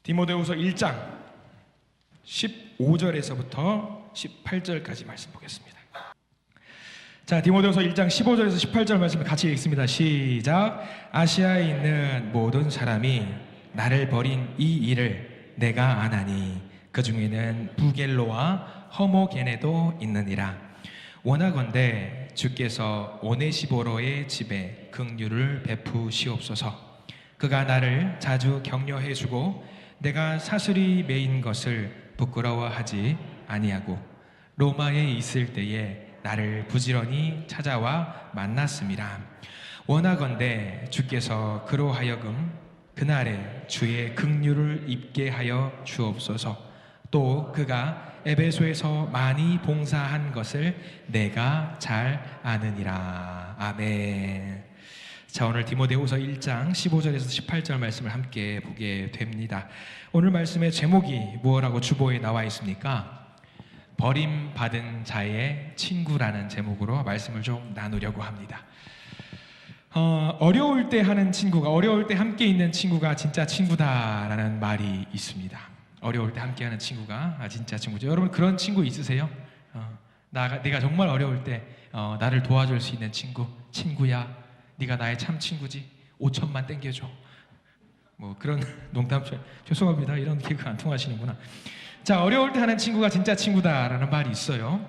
디모데후서 1장 15절에서부터 18절까지 말씀 보겠습니다. 자, 디모데후서 1장 15절에서 18절 말씀을 같이 읽습니다. 시작. 아시아에 있는 모든 사람이 나를 버린 이 일을 내가 아나니 그 중에는 부겔로와 허모게네도 있느니라. 원하건대 주께서 오네시보로의 집에 긍휼을 베푸시옵소서. 그가 나를 자주 격려해주고 내가 사슬이 매인 것을 부끄러워하지 아니하고 로마에 있을 때에 나를 부지런히 찾아와 만났음이라. 원하건대 주께서 그로 하여금 그날에 주의 긍휼을 입게 하여 주옵소서. 또 그가 에베소에서 많이 봉사한 것을 내가 잘 아느니라. 아멘. 자, 오늘 디모데후서 1장 15절에서 18절 말씀을 함께 보게 됩니다. 오늘 말씀의 제목이 무엇라고 주보에 나와 있습니까? 버림받은 자의 친구라는 제목으로 말씀을 좀 나누려고 합니다. 어려울 때 하는 친구가, 어려울 때 함께 있는 친구가 진짜 친구다라는 말이 있습니다. 어려울 때 함께하는 친구가 진짜 친구죠. 여러분 그런 친구 있으세요? 내가 정말 어려울 때 나를 도와줄 수 있는 친구, 친구야 네가 나의 참 친구지, 5천만 땡겨줘, 뭐 그런 농담. 죄송합니다, 이런 개그 안 통하시는구나. 자, 어려울 때 하는 친구가 진짜 친구다라는 말이 있어요.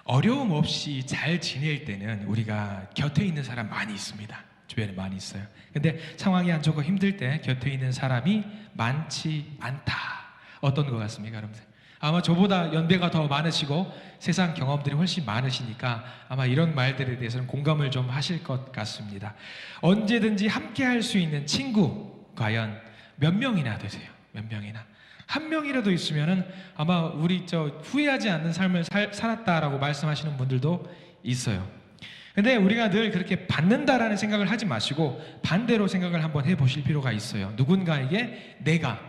어려움 없이 잘 지낼 때는 우리가 곁에 있는 사람 많이 있습니다. 주변에 많이 있어요. 근데 상황이 안 좋고 힘들 때 곁에 있는 사람이 많지 않다. 어떤 것 같습니까, 여러분들? 아마 저보다 연배가 더 많으시고 세상 경험들이 훨씬 많으시니까 아마 이런 말들에 대해서는 공감을 좀 하실 것 같습니다. 언제든지 함께 할 수 있는 친구 과연 몇 명이나 되세요? 몇 명이나? 한 명이라도 있으면은 아마 우리 후회하지 않는 삶을 살았다라고 말씀하시는 분들도 있어요. 근데 우리가 늘 그렇게 받는다라는 생각을 하지 마시고 반대로 생각을 한번 해보실 필요가 있어요. 누군가에게 내가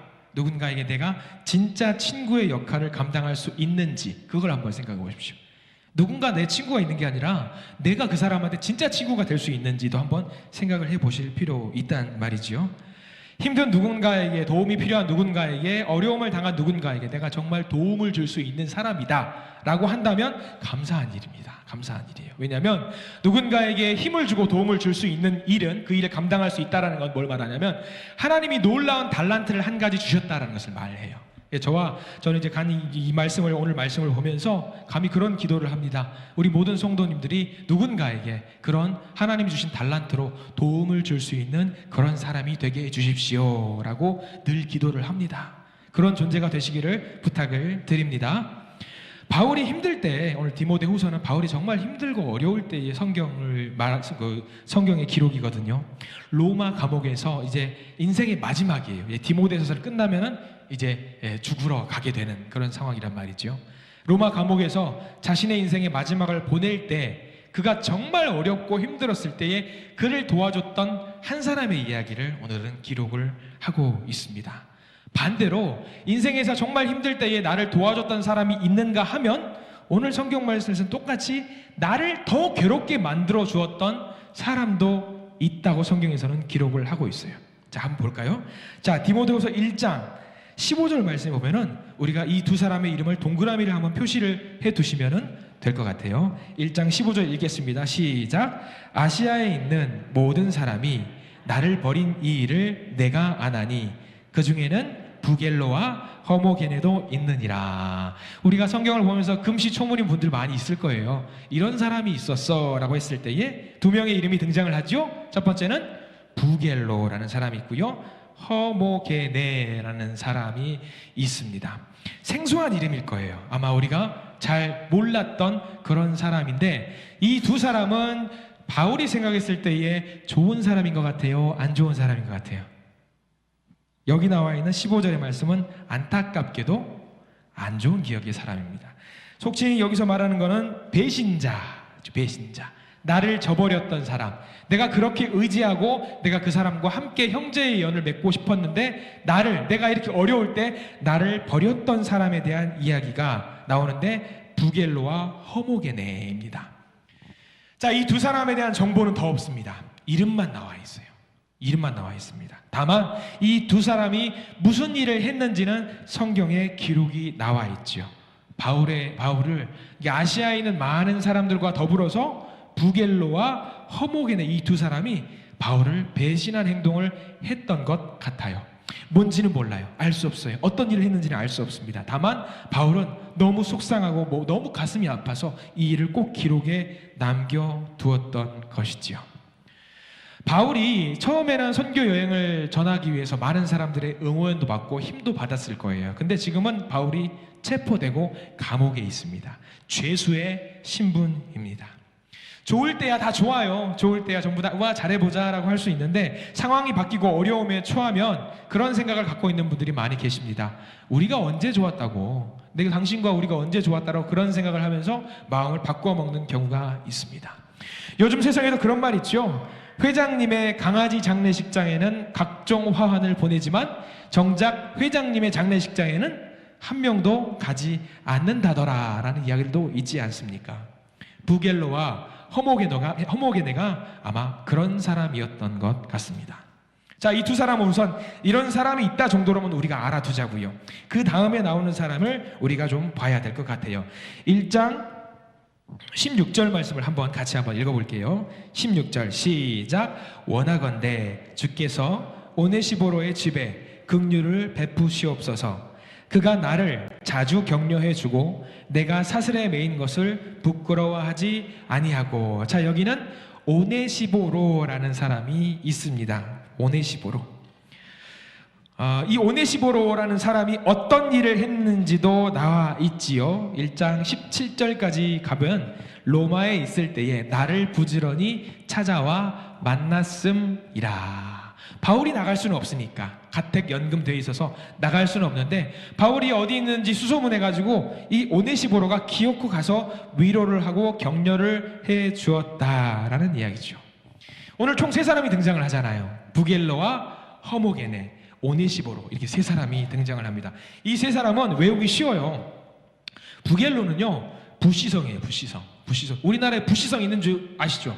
진짜 친구의 역할을 감당할 수 있는지 그걸 한번 생각해 보십시오. 누군가 내 친구가 있는 게 아니라 내가 그 사람한테 진짜 친구가 될 수 있는지도 한번 생각을 해 보실 필요 있단 말이지요. 힘든 누군가에게, 도움이 필요한 누군가에게, 어려움을 당한 누군가에게 내가 정말 도움을 줄 수 있는 사람이다 라고 한다면 감사한 일입니다. 감사한 일이에요. 왜냐하면 누군가에게 힘을 주고 도움을 줄 수 있는 일은, 그 일을 감당할 수 있다는 건 뭘 말하냐면 하나님이 놀라운 달란트를 한 가지 주셨다는 것을 말해요. 저는 이제 이 말씀을, 오늘 말씀을 보면서 감히 그런 기도를 합니다. 우리 모든 성도님들이 누군가에게 그런 하나님이 주신 달란트로 도움을 줄 수 있는 그런 사람이 되게 해주십시오 라고 늘 기도를 합니다. 그런 존재가 되시기를 부탁을 드립니다. 바울이 힘들 때, 오늘 디모데후서는 바울이 정말 힘들고 어려울 때의 성경의 기록이거든요. 로마 감옥에서 이제 인생의 마지막이에요. 디모데후서를 끝나면은 이제 죽으러 가게 되는 그런 상황이란 말이죠. 로마 감옥에서 자신의 인생의 마지막을 보낼 때 그가 정말 어렵고 힘들었을 때에 그를 도와줬던 한 사람의 이야기를 오늘은 기록을 하고 있습니다. 반대로 인생에서 정말 힘들 때에 나를 도와줬던 사람이 있는가 하면 오늘 성경 말씀에서는 똑같이 나를 더 괴롭게 만들어 주었던 사람도 있다고 성경에서는 기록을 하고 있어요. 자, 한번 볼까요? 자, 디모데후서 1장 15절 말씀에 보면은 우리가 이 두 사람의 이름을 동그라미를 한번 표시를 해 두시면은 될 것 같아요. 1장 15절 읽겠습니다. 시작. 아시아에 있는 모든 사람이 나를 버린 이 일을 내가 아나니 그 중에는 부겔로와 허모게네도 있느니라. 우리가 성경을 보면서 금시초문인 분들 많이 있을 거예요. 이런 사람이 있었어 라고 했을 때에 두 명의 이름이 등장을 하죠. 첫 번째는 부겔로라는 사람이 있고요, 허모게네라는 사람이 있습니다. 생소한 이름일 거예요. 아마 우리가 잘 몰랐던 그런 사람인데 이 두 사람은 바울이 생각했을 때에 좋은 사람인 것 같아요, 안 좋은 사람인 것 같아요? 여기 나와 있는 15절의 말씀은 안타깝게도 안 좋은 기억의 사람입니다. 속칭 여기서 말하는 것은 배신자. 나를 저버렸던 사람. 내가 그렇게 의지하고 내가 그 사람과 함께 형제의 연을 맺고 싶었는데 내가 이렇게 어려울 때 나를 버렸던 사람에 대한 이야기가 나오는데 부겔로와 허모게네입니다. 자, 이 두 사람에 대한 정보는 더 없습니다. 이름만 나와 있어요. 이름만 나와 있습니다. 다만 이 두 사람이 무슨 일을 했는지는 성경에 기록이 나와 있죠. 바울을 아시아에 있는 많은 사람들과 더불어서 부겔로와 허모게네 이 두 사람이 바울을 배신한 행동을 했던 것 같아요. 뭔지는 몰라요. 알 수 없어요. 어떤 일을 했는지는 알 수 없습니다. 다만 바울은 너무 속상하고 너무 가슴이 아파서 이 일을 꼭 기록에 남겨두었던 것이지요. 바울이 처음에는 선교 여행을 전하기 위해서 많은 사람들의 응원도 받고 힘도 받았을 거예요. 근데 지금은 바울이 체포되고 감옥에 있습니다. 죄수의 신분입니다. 좋을 때야 다 좋아요. 좋을 때야 전부 다 와 잘해보자 라고 할 수 있는데 상황이 바뀌고 어려움에 처하면 그런 생각을 갖고 있는 분들이 많이 계십니다. 우리가 언제 좋았다고, 내가 당신과 우리가 언제 좋았다고 그런 생각을 하면서 마음을 바꾸어 먹는 경우가 있습니다. 요즘 세상에도 그런 말 있죠. 회장님의 강아지 장례식장에는 각종 화환을 보내지만 정작 회장님의 장례식장에는 한 명도 가지 않는다더라 라는 이야기도 있지 않습니까? 부겔로와 허모게네가 아마 그런 사람이었던 것 같습니다. 자, 이 두 사람은 우선 이런 사람이 있다 정도로만 우리가 알아두자고요. 그 다음에 나오는 사람을 우리가 좀 봐야 될 것 같아요. 1장 16절 말씀을 같이 한번 읽어볼게요. 16절 시작. 원하건대 주께서 오네시보로의 집에 긍휼을 베푸시옵소서. 그가 나를 자주 격려해 주고 내가 사슬에 매인 것을 부끄러워하지 아니하고. 자, 여기는 오네시보로라는 사람이 있습니다. 오네시보로. 이 오네시보로라는 사람이 어떤 일을 했는지도 나와 있지요. 1장 17절까지 가면 로마에 있을 때에 나를 부지런히 찾아와 만났음이라. 바울이 나갈 수는 없으니까 가택 연금되어 있어서 나갈 수는 없는데 바울이 어디 있는지 수소문해가지고 이 오네시보로가 기어코 가서 위로를 하고 격려를 해 주었다라는 이야기죠. 오늘 총 세 사람이 등장을 하잖아요. 부겔로와 허모게네, 오네시보로 이렇게 세 사람이 등장을 합니다. 이 세 사람은 외우기 쉬워요. 부겔로는요 부시성이에요. 부시성. 우리나라에 부시성 있는 줄 아시죠?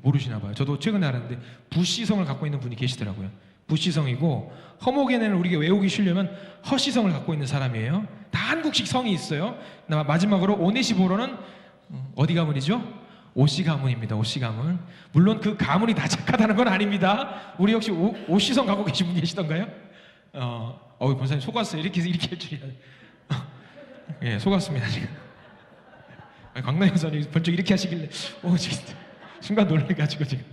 모르시나 봐요. 저도 최근에 알았는데 부시성을 갖고 있는 분이 계시더라고요. 부시성이고 허모게네는 우리가 외우기 쉬려면 허시성을 갖고 있는 사람이에요. 다 한국식 성이 있어요. 마지막으로 오네시보로는 어디 가문이죠? 오씨 가문입니다. 오씨 가문. 물론 그 가문이 다 착하다는 건 아닙니다. 우리 혹시 오씨성 갖고 계신 분 계시던가요? 권사님 속았어요. 이렇게 할 줄이야. 예, 속았습니다 지금. 강남 형사님 번쩍 이렇게 하시길래 진짜 순간 놀래가지고 지금.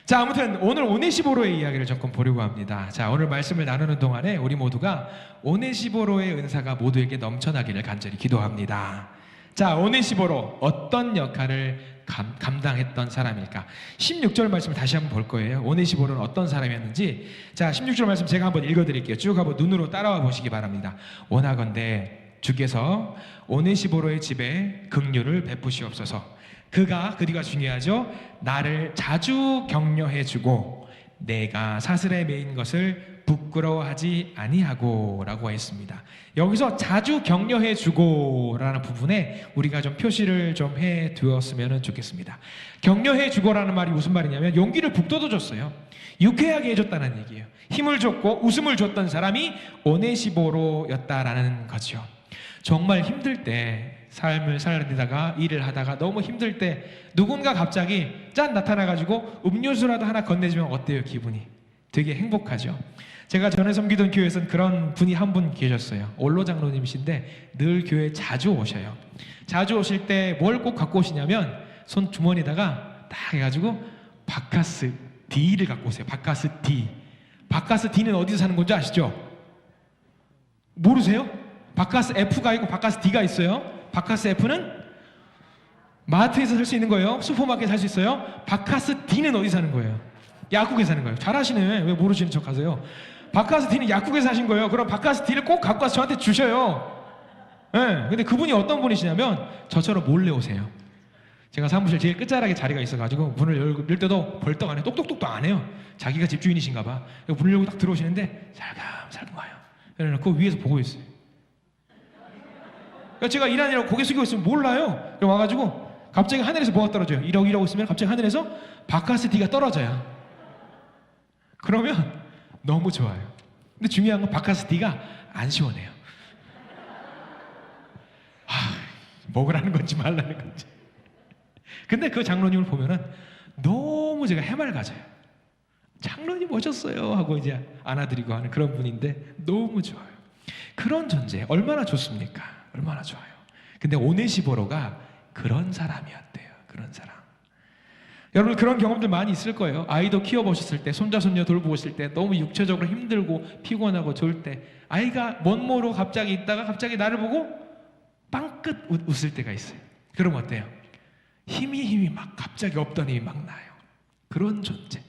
자, 아무튼 오늘 오네시보로의 이야기를 조금 보려고 합니다. 자, 오늘 말씀을 나누는 동안에 우리 모두가 오네시보로의 은사가 모두에게 넘쳐나기를 간절히 기도합니다. 자, 오네시보로 어떤 역할을 감당했던 사람일까? 16절 말씀을 다시 한번 볼 거예요. 오네시보로는 어떤 사람이었는지. 자, 16절 말씀 제가 한번 읽어드릴게요. 쭉 한번 눈으로 따라와 보시기 바랍니다. 원하건대 주께서 오네시보로의 집에 긍휼을 베푸시옵소서. 그 뒤가 중요하죠. 나를 자주 격려해주고 내가 사슬에 매인 것을 부끄러워하지 아니하고 라고 했습니다. 여기서 자주 격려해주고 라는 부분에 우리가 좀 표시를 좀 해두었으면 좋겠습니다. 격려해주고 라는 말이 무슨 말이냐면 용기를 북돋워줬어요. 유쾌하게 해줬다는 얘기예요. 힘을 줬고 웃음을 줬던 사람이 오네시보로였다라는 거죠. 정말 힘들 때 삶을 살다가 일을 하다가 너무 힘들 때 누군가 갑자기 짠 나타나가지고 음료수라도 하나 건네주면 어때요? 기분이 되게 행복하죠. 제가 전에 섬기던 교회에서는 그런 분이 한 분 계셨어요. 올로 장로님이신데 늘 교회에 자주 오셔요. 자주 오실 때 뭘 꼭 갖고 오시냐면 손 주머니에다가 딱 해가지고 바카스 D를 갖고 오세요. 바카스 D. 바카스 D는 어디서 사는 건지 아시죠? 모르세요? 바카스 F가 있고 바카스 D가 있어요. 바카스 F는 마트에서 살 수 있는 거예요. 슈퍼마켓에 살 수 있어요. 바카스 D는 어디 사는 거예요? 약국에 사는 거예요. 잘하시네. 왜 모르시는 척 하세요? 바카스 D는 약국에 사신 거예요. 그럼 바카스 D를 꼭 갖고 와서 저한테 주셔요. 네. 근데 그분이 어떤 분이시냐면 저처럼 몰래 오세요. 제가 사무실 제일 끝자락에 자리가 있어가지고 문을 열 때도 벌떡 안 해요. 똑똑똑도 안 해요. 자기가 집주인이신가 봐. 문을 열고 딱 들어오시는데 살금살금 와요. 그래놓고 위에서 보고 있어요. 제가 일하느라고 고개 숙이고 있으면 몰라요. 그럼 와가지고 갑자기 하늘에서 뭐가 떨어져요? 이러고 있으면 갑자기 하늘에서 바카스티가 떨어져요. 그러면 너무 좋아요. 근데 중요한 건 바카스티가 안 시원해요. 먹으라는 건지 말라는 건지. 근데 그 장로님을 보면은 너무 제가 해맑아져요. 장로님 오셨어요 하고 이제 안아드리고 하는 그런 분인데 너무 좋아요. 그런 존재 얼마나 좋습니까? 얼마나 좋아요. 근데 오네시보로가 그런 사람이었대요. 그런 사람. 여러분 그런 경험들 많이 있을 거예요. 아이도 키워보셨을 때, 손자 손녀 돌보실 때 너무 육체적으로 힘들고 피곤하고 좋을 때 아이가 먼 모로 갑자기 있다가 갑자기 나를 보고 빵긋 웃을 때가 있어요. 그럼 어때요? 힘이 막 갑자기 없던 힘이 막 나요. 그런 존재.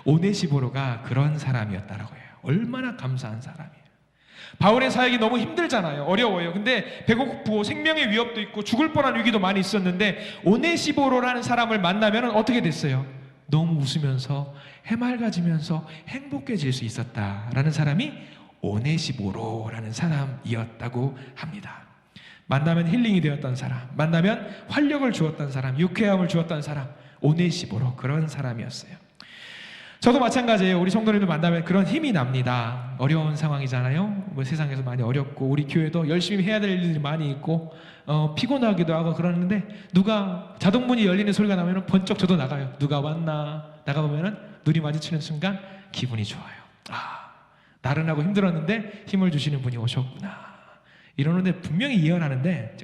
오네시보로가 그런 사람이었다라고 해요. 얼마나 감사한 사람이에요. 바울의 사역이 너무 힘들잖아요. 어려워요. 근데 배고프고 생명의 위협도 있고 죽을 뻔한 위기도 많이 있었는데 오네시보로라는 사람을 만나면 어떻게 됐어요? 너무 웃으면서 해맑아지면서 행복해질 수 있었다라는 사람이 오네시보로라는 사람이었다고 합니다. 만나면 힐링이 되었던 사람, 만나면 활력을 주었던 사람, 유쾌함을 주었던 사람, 오네시보로 그런 사람이었어요. 저도 마찬가지예요. 우리 성도님들 만나면 그런 힘이 납니다. 어려운 상황이잖아요. 뭐 세상에서 많이 어렵고 우리 교회도 열심히 해야 될 일들이 많이 있고 피곤하기도 하고 그러는데 누가 자동문이 열리는 소리가 나면 번쩍 저도 나가요. 누가 왔나 나가보면 눈이 마주치는 순간 기분이 좋아요. 나른하고 힘들었는데 힘을 주시는 분이 오셨구나. 이러는데 분명히 예언하는데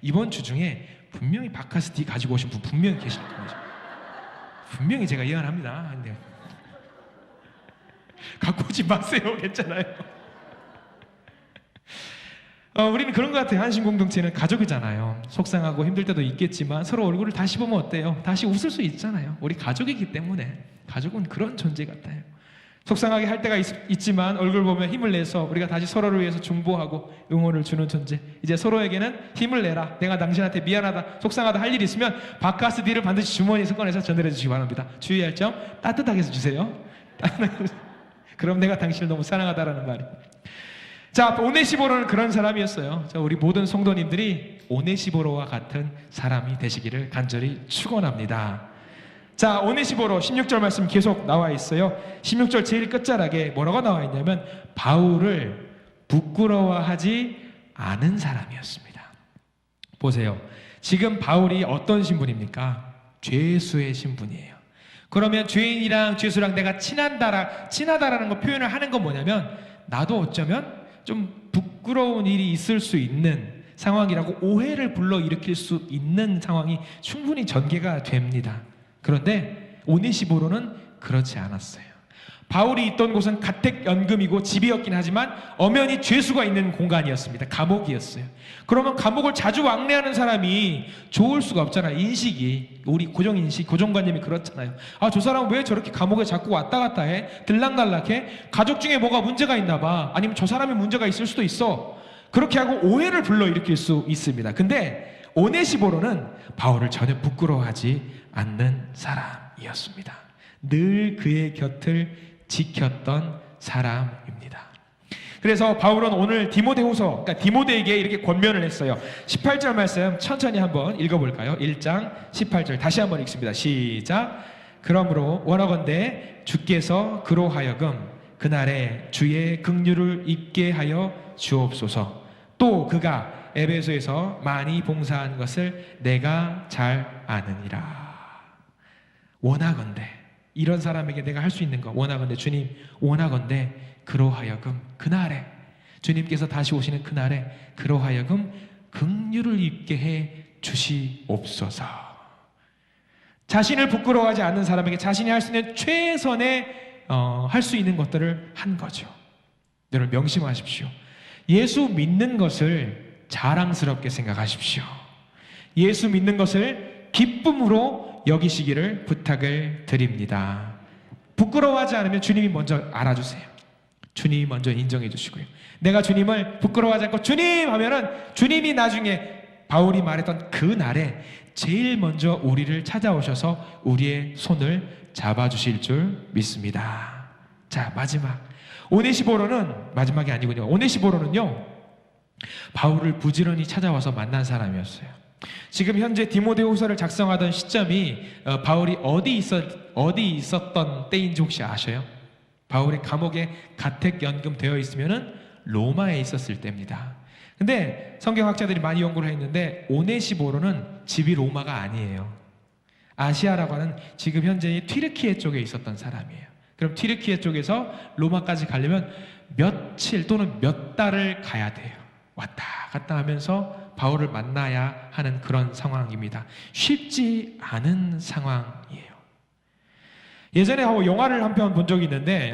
이번 주 중에 분명히 바카스티 가지고 오신 분 분명히 계실 거예요. 분명히 제가 예언합니다. 근데 갖고 오지 마세요. 괜찮아요. 우리는 그런 것 같아요. 한신 공동체는 가족이잖아요. 속상하고 힘들 때도 있겠지만 서로 얼굴을 다시 보면 어때요? 다시 웃을 수 있잖아요. 우리 가족이기 때문에. 가족은 그런 존재 같아요. 속상하게 할 때가 있지만 얼굴 보면 힘을 내서 우리가 다시 서로를 위해서 중보하고 응원을 주는 존재. 이제 서로에게는 힘을 내라. 내가 당신한테 미안하다, 속상하다 할 일이 있으면 바카스디를 반드시 주머니에서 꺼내서 전달해 주시기 바랍니다. 주의할 점 따뜻하게 해주세요. 그럼 내가 당신을 너무 사랑하다라는 말이. 자, 오네시보로는 그런 사람이었어요. 자, 우리 모든 성도님들이 오네시보로와 같은 사람이 되시기를 간절히 축원합니다. 자, 오네시보로 16절 말씀 계속 나와 있어요. 16절 제일 끝자락에 뭐라고 나와 있냐면 바울을 부끄러워하지 않은 사람이었습니다. 보세요. 지금 바울이 어떤 신분입니까? 죄수의 신분이에요. 그러면 죄인이랑 죄수랑 내가 친하다라는 거 표현을 하는 건 뭐냐면 나도 어쩌면 좀 부끄러운 일이 있을 수 있는 상황이라고 오해를 불러일으킬 수 있는 상황이 충분히 전개가 됩니다. 그런데 오네시보로는 그렇지 않았어요. 바울이 있던 곳은 가택연금이고 집이었긴 하지만 엄연히 죄수가 있는 공간이었습니다. 감옥이었어요. 그러면 감옥을 자주 왕래하는 사람이 좋을 수가 없잖아요. 인식이, 우리 고정인식, 고정관념이 그렇잖아요. 저 사람은 왜 저렇게 감옥에 자꾸 왔다 갔다 해? 들락날락해? 가족 중에 뭐가 문제가 있나 봐. 아니면 저 사람이 문제가 있을 수도 있어. 그렇게 하고 오해를 불러일으킬 수 있습니다. 근데 오네시보로는 바울을 전혀 부끄러워하지 않는 사람이었습니다. 늘 그의 곁을 지켰던 사람입니다. 그래서 바울은 오늘 디모데후서, 그러니까 디모데에게 이렇게 권면을 했어요. 18절 말씀 천천히 한번 읽어볼까요? 1장 18절 다시 한번 읽습니다. 시작. 그러므로 원하건대 주께서 그로 하여금 그날에 주의 긍휼을 입게 하여 주옵소서. 또 그가 에베소에서 많이 봉사한 것을 내가 잘 아느니라. 원하건대, 이런 사람에게 내가 할 수 있는 거, 원하건대 주님, 원하건대 그로 하여금 그날에, 주님께서 다시 오시는 그날에 그로 하여금 긍휼을 입게 해 주시옵소서. 자신을 부끄러워하지 않는 사람에게 자신이 할 수 있는 최선의 할 수 있는 것들을 한 거죠. 여러분 명심하십시오. 예수 믿는 것을 자랑스럽게 생각하십시오. 예수 믿는 것을 기쁨으로 여기시기를 부탁을 드립니다. 부끄러워하지 않으면 주님이 먼저 알아주세요. 주님이 먼저 인정해 주시고요. 내가 주님을 부끄러워하지 않고 주님 하면은 주님이 나중에 바울이 말했던 그 날에 제일 먼저 우리를 찾아오셔서 우리의 손을 잡아주실 줄 믿습니다. 자, 마지막 오네시보로는, 마지막이 아니군요. 오네시보로는요 바울을 부지런히 찾아와서 만난 사람이었어요. 지금 현재 디모데후서를 작성하던 시점이 바울이 어디 있었던 때인지 혹시 아셔요? 바울이 감옥에 가택연금 되어 있으면은 로마에 있었을 때입니다. 근데 성경학자들이 많이 연구를 했는데 오네시보로는 집이 로마가 아니에요. 아시아라고 하는 지금 현재의 튀르키예 쪽에 있었던 사람이에요. 그럼 튀르키예 쪽에서 로마까지 가려면 며칠 또는 몇 달을 가야 돼요. 왔다 갔다 하면서 바울을 만나야 하는 그런 상황입니다. 쉽지 않은 상황이에요. 예전에 영화를 한 편 본 적이 있는데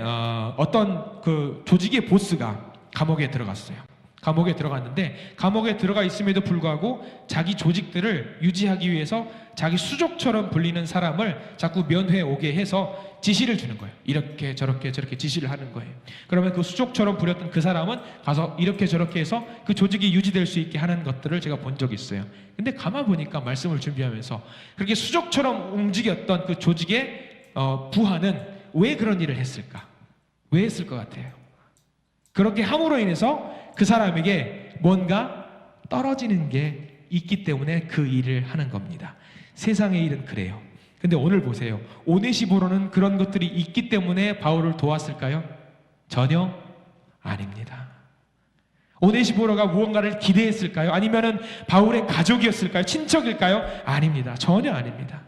어떤 그 조직의 보스가 감옥에 들어갔어요. 감옥에 들어갔는데 감옥에 들어가 있음에도 불구하고 자기 조직들을 유지하기 위해서 자기 수족처럼 불리는 사람을 자꾸 면회에 오게 해서 지시를 주는 거예요. 이렇게 저렇게 저렇게 지시를 하는 거예요. 그러면 그 수족처럼 부렸던 그 사람은 가서 이렇게 저렇게 해서 그 조직이 유지될 수 있게 하는 것들을 제가 본 적이 있어요. 근데 가만 보니까 말씀을 준비하면서 그렇게 수족처럼 움직였던 그 조직의 부하는 왜 그런 일을 했을까? 왜 했을 것 같아요? 그렇게 함으로 인해서 그 사람에게 뭔가 떨어지는 게 있기 때문에 그 일을 하는 겁니다. 세상의 일은 그래요. 근데 오늘 보세요. 오네시보로는 그런 것들이 있기 때문에 바울을 도왔을까요? 전혀 아닙니다. 오네시보로가 무언가를 기대했을까요? 아니면은 바울의 가족이었을까요? 친척일까요? 아닙니다. 전혀 아닙니다.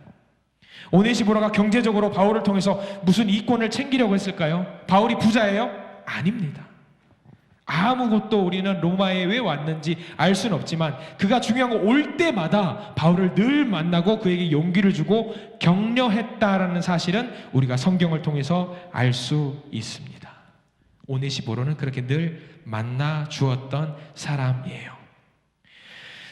오네시보로가 경제적으로 바울을 통해서 무슨 이권을 챙기려고 했을까요? 바울이 부자예요? 아닙니다. 아무것도 우리는 로마에 왜 왔는지 알 수는 없지만 그가 중요한 거 올 때마다 바울을 늘 만나고 그에게 용기를 주고 격려했다라는 사실은 우리가 성경을 통해서 알 수 있습니다. 오네시보로는 그렇게 늘 만나 주었던 사람이에요.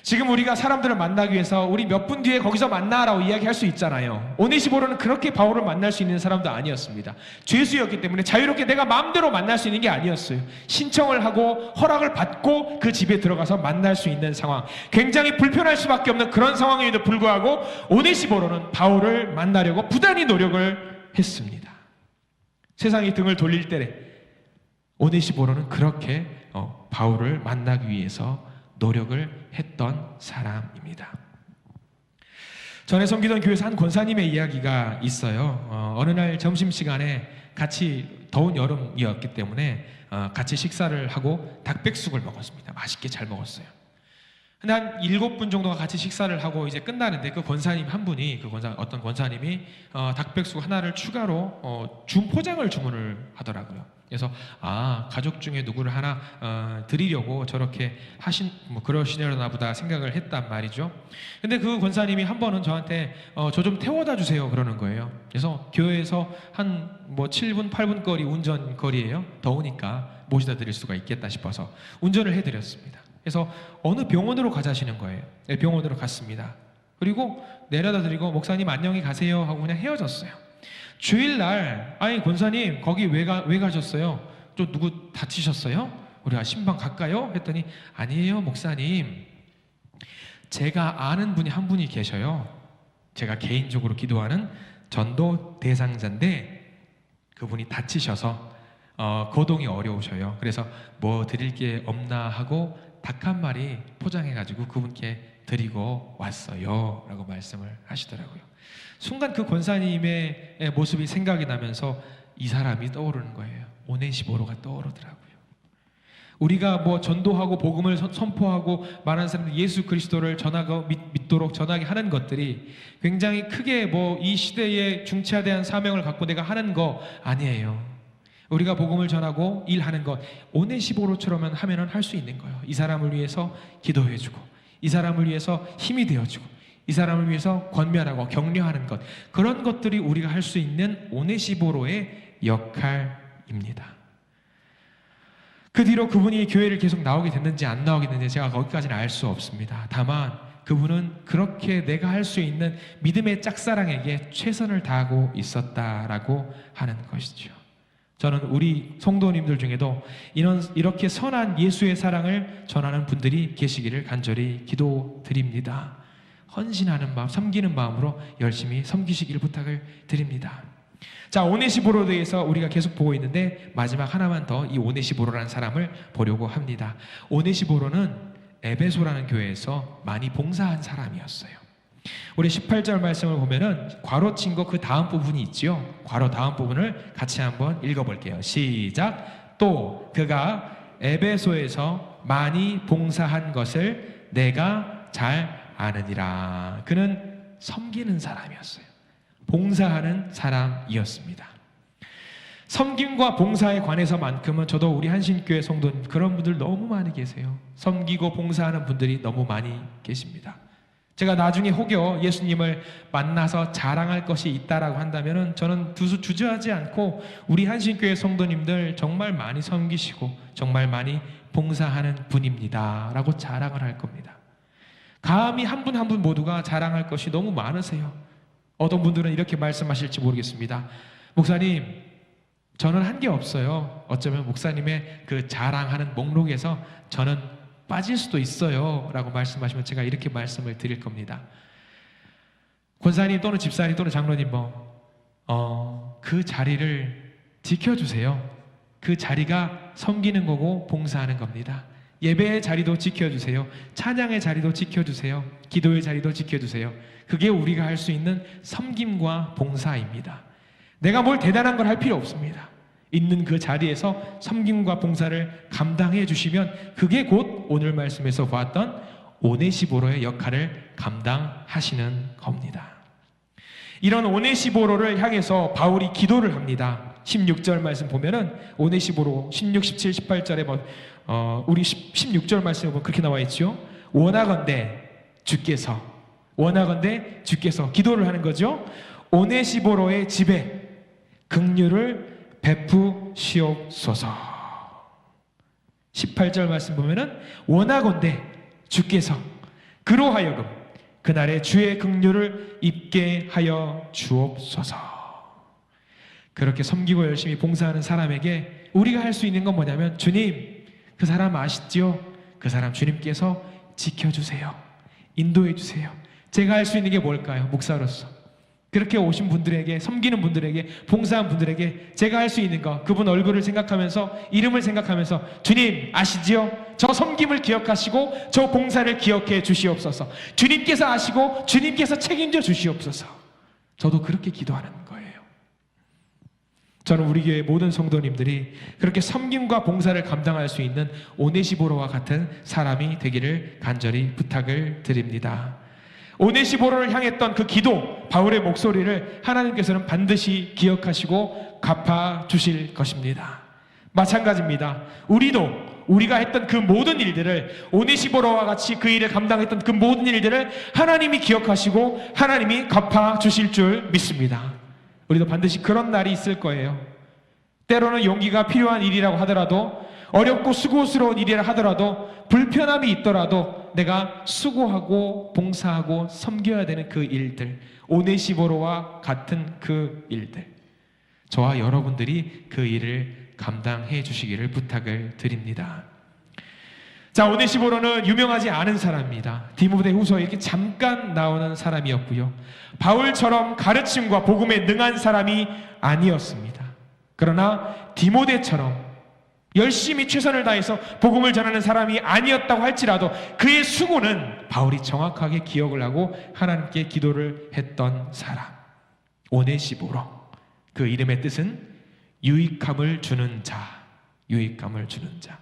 지금 우리가 사람들을 만나기 위해서 우리 몇 분 뒤에 거기서 만나라고 이야기할 수 있잖아요. 오네시보로는 그렇게 바울을 만날 수 있는 사람도 아니었습니다. 죄수였기 때문에 자유롭게 내가 마음대로 만날 수 있는 게 아니었어요. 신청을 하고 허락을 받고 그 집에 들어가서 만날 수 있는 상황, 굉장히 불편할 수밖에 없는 그런 상황에도 불구하고 오네시보로는 바울을 만나려고 부단히 노력을 했습니다. 세상이 등을 돌릴 때에 오네시보로는 그렇게 바울을 만나기 위해서 노력을 했던 사람입니다. 전에 섬기던 교회에서 한 권사님의 이야기가 있어요. 어느 날 점심시간에 같이 더운 여름이었기 때문에 같이 식사를 하고 닭백숙을 먹었습니다. 맛있게 잘 먹었어요. 근데 한 7분 정도가 같이 식사를 하고 이제 끝나는데 그 권사님 한 분이 어떤 권사님이 닭백숙 하나를 추가로 포장을 주문을 하더라고요. 그래서 가족 중에 누구를 하나 드리려고 저렇게 그러시려나 보다 생각을 했단 말이죠. 근데 그 권사님이 한 번은 저한테 저 좀 태워다 주세요 그러는 거예요. 그래서 교회에서 한 7분 8분 거리 운전 거리예요. 더우니까 모시다 드릴 수가 있겠다 싶어서 운전을 해드렸습니다. 그래서 어느 병원으로 가자시는 거예요. 네, 병원으로 갔습니다. 그리고 내려다 드리고 목사님 안녕히 가세요 하고 그냥 헤어졌어요. 주일날 권사님 거기 왜 가셨어요? 좀 누구 다치셨어요? 우리가 신방 갈까요? 했더니 아니에요 목사님, 제가 아는 분이 한 분이 계셔요. 제가 개인적으로 기도하는 전도 대상자인데 그분이 다치셔서 거동이 어려우셔요. 그래서 뭐 드릴 게 없나 하고 닭 한 마리 포장해가지고 그분께 드리고 왔어요 라고 말씀을 하시더라고요. 순간 그 권사님의 모습이 생각이 나면서 이 사람이 떠오르는 거예요. 오네시보로가 떠오르더라고요. 우리가 전도하고 복음을 선포하고 많은 사람들이 예수 그리스도를 전하고 믿도록 전하게 하는 것들이 굉장히 크게 이 시대의 중차대한 사명을 갖고 내가 하는 거 아니에요. 우리가 복음을 전하고 일하는 것 오네시보로처럼 하면은 할 수 있는 거예요. 이 사람을 위해서 기도해주고 이 사람을 위해서 힘이 되어주고 이 사람을 위해서 권면하고 격려하는 것, 그런 것들이 우리가 할 수 있는 오네시보로의 역할입니다. 그 뒤로 그분이 교회를 계속 나오게 됐는지 안 나오게 됐는지 제가 거기까지는 알 수 없습니다. 다만 그분은 그렇게 내가 할 수 있는 믿음의 짝사랑에게 최선을 다하고 있었다라고 하는 것이죠. 저는 우리 성도님들 중에도 이렇게 선한 예수의 사랑을 전하는 분들이 계시기를 간절히 기도드립니다. 헌신하는 마음, 섬기는 마음으로 열심히 섬기시기를 부탁을 드립니다. 자, 오네시보로에 대해서 우리가 계속 보고 있는데 마지막 하나만 더 이 오네시보로라는 사람을 보려고 합니다. 오네시보로는 에베소라는 교회에서 많이 봉사한 사람이었어요. 우리 18절 말씀을 보면은 괄호 친 거 그 다음 부분이 있죠. 괄호 다음 부분을 같이 한번 읽어볼게요. 시작. 또 그가 에베소에서 많이 봉사한 것을 내가 잘 아느니라. 그는 섬기는 사람이었어요. 봉사하는 사람이었습니다. 섬김과 봉사에 관해서만큼은 저도 우리 한신교회 성도님 그런 분들 너무 많이 계세요. 섬기고 봉사하는 분들이 너무 많이 계십니다. 제가 나중에 혹여 예수님을 만나서 자랑할 것이 있다라고 한다면은 저는 두수 주저하지 않고 우리 한신교회 성도님들 정말 많이 섬기시고 정말 많이 봉사하는 분입니다 라고 자랑을 할 겁니다. 감히 한 분 한 분 모두가 자랑할 것이 너무 많으세요. 어떤 분들은 이렇게 말씀하실지 모르겠습니다. 목사님, 저는 한 게 없어요. 어쩌면 목사님의 그 자랑하는 목록에서 저는 빠질 수도 있어요 라고 말씀하시면 제가 이렇게 말씀을 드릴 겁니다. 권사님 또는 집사님 또는 장로님 그 자리를 지켜주세요. 그 자리가 섬기는 거고 봉사하는 겁니다. 예배의 자리도 지켜주세요. 찬양의 자리도 지켜주세요. 기도의 자리도 지켜주세요. 그게 우리가 할 수 있는 섬김과 봉사입니다. 내가 뭘 대단한 걸 할 필요 없습니다. 있는 그 자리에서 섬김과 봉사를 감당해 주시면 그게 곧 오늘 말씀에서 보았던 오네시보로의 역할을 감당하시는 겁니다. 이런 오네시보로를 향해서 바울이 기도를 합니다. 16절 말씀 보면은 오네시보로 16, 17, 18절에 우리 16절 말씀에 보면 그렇게 나와 있죠. 원하건대 주께서 기도를 하는 거죠. 오네시보로의 집에 긍휼을 베푸시옵소서. 18절 말씀 보면은 원하건대 주께서 그로 하여금 그날의 주의 긍휼을 입게 하여 주옵소서. 그렇게 섬기고 열심히 봉사하는 사람에게 우리가 할 수 있는 건 뭐냐면, 주님, 그 사람 아시죠? 그 사람 주님께서 지켜주세요. 인도해 주세요. 제가 할 수 있는 게 뭘까요? 목사로서 그렇게 오신 분들에게, 섬기는 분들에게, 봉사한 분들에게 제가 할 수 있는 거, 그분 얼굴을 생각하면서, 이름을 생각하면서, 주님 아시지요? 저 섬김을 기억하시고 저 봉사를 기억해 주시옵소서. 주님께서 아시고 주님께서 책임져 주시옵소서. 저도 그렇게 기도하는 거예요. 저는 우리 교회 모든 성도님들이 그렇게 섬김과 봉사를 감당할 수 있는 오네시보로와 같은 사람이 되기를 간절히 부탁을 드립니다. 오네시보로를 향했던 그 기도, 바울의 목소리를 하나님께서는 반드시 기억하시고 갚아주실 것입니다. 마찬가지입니다. 우리가 했던 그 모든 일들을, 오네시보로와 같이 그 일을 감당했던 그 모든 일들을 하나님이 기억하시고 하나님이 갚아주실 줄 믿습니다. 우리도 반드시 그런 날이 있을 거예요. 때로는 용기가 필요한 일이라고 하더라도, 어렵고 수고스러운 일이라 하더라도, 불편함이 있더라도 내가 수고하고 봉사하고 섬겨야 되는 그 일들, 오네시보로와 같은 그 일들, 저와 여러분들이 그 일을 감당해 주시기를 부탁을 드립니다. 자, 오네시보로는 유명하지 않은 사람입니다. 디모데후서에 이렇게 잠깐 나오는 사람이었고요, 바울처럼 가르침과 복음에 능한 사람이 아니었습니다. 그러나 디모데처럼 열심히 최선을 다해서 복음을 전하는 사람이 아니었다고 할지라도 그의 수고는 바울이 정확하게 기억을 하고 하나님께 기도를 했던 사람, 오네시보로. 그 이름의 뜻은 유익함을 주는 자, 유익함을 주는 자.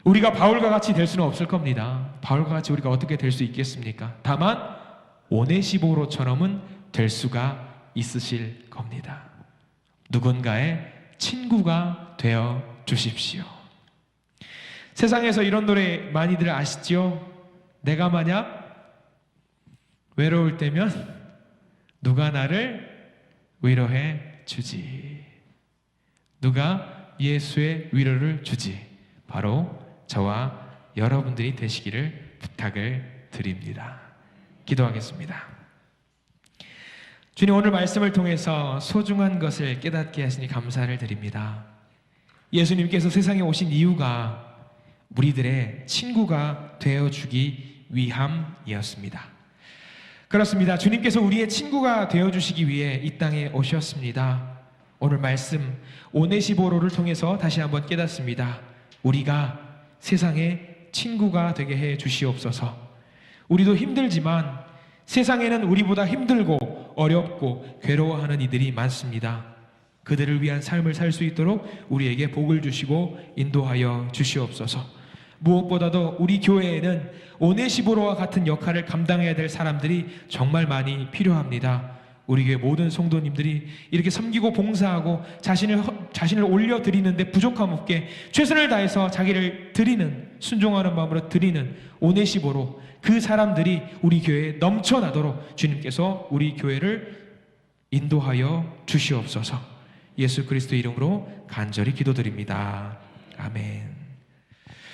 우리가 바울과 같이 될 수는 없을 겁니다. 바울과 같이 우리가 어떻게 될 수 있겠습니까? 다만 오네시보로처럼은 될 수가 있으실 겁니다. 누군가의 친구가 되어 주십시오. 세상에서 이런 노래 많이들 아시죠? 내가 만약 외로울 때면 누가 나를 위로해 주지? 누가 예수의 위로를 주지? 바로 저와 여러분들이 되시기를 부탁을 드립니다. 기도하겠습니다. 주님, 오늘 말씀을 통해서 소중한 것을 깨닫게 하시니 감사를 드립니다. 예수님께서 세상에 오신 이유가 우리들의 친구가 되어주기 위함이었습니다. 그렇습니다. 주님께서 우리의 친구가 되어주시기 위해 이 땅에 오셨습니다. 오늘 말씀 오네시보로를 통해서 다시 한번 깨닫습니다. 우리가 세상의 친구가 되게 해 주시옵소서. 우리도 힘들지만 세상에는 우리보다 힘들고 어렵고 괴로워하는 이들이 많습니다. 그들을 위한 삶을 살 수 있도록 우리에게 복을 주시고 인도하여 주시옵소서. 무엇보다도 우리 교회에는 오네시보로와 같은 역할을 감당해야 될 사람들이 정말 많이 필요합니다. 우리 교회 모든 성도님들이 이렇게 섬기고 봉사하고 자신을 올려드리는데 부족함 없게 최선을 다해서 자기를 드리는, 순종하는 마음으로 드리는 오네시보로, 그 사람들이 우리 교회에 넘쳐나도록 주님께서 우리 교회를 인도하여 주시옵소서. 예수 그리스도 이름으로 간절히 기도드립니다. 아멘.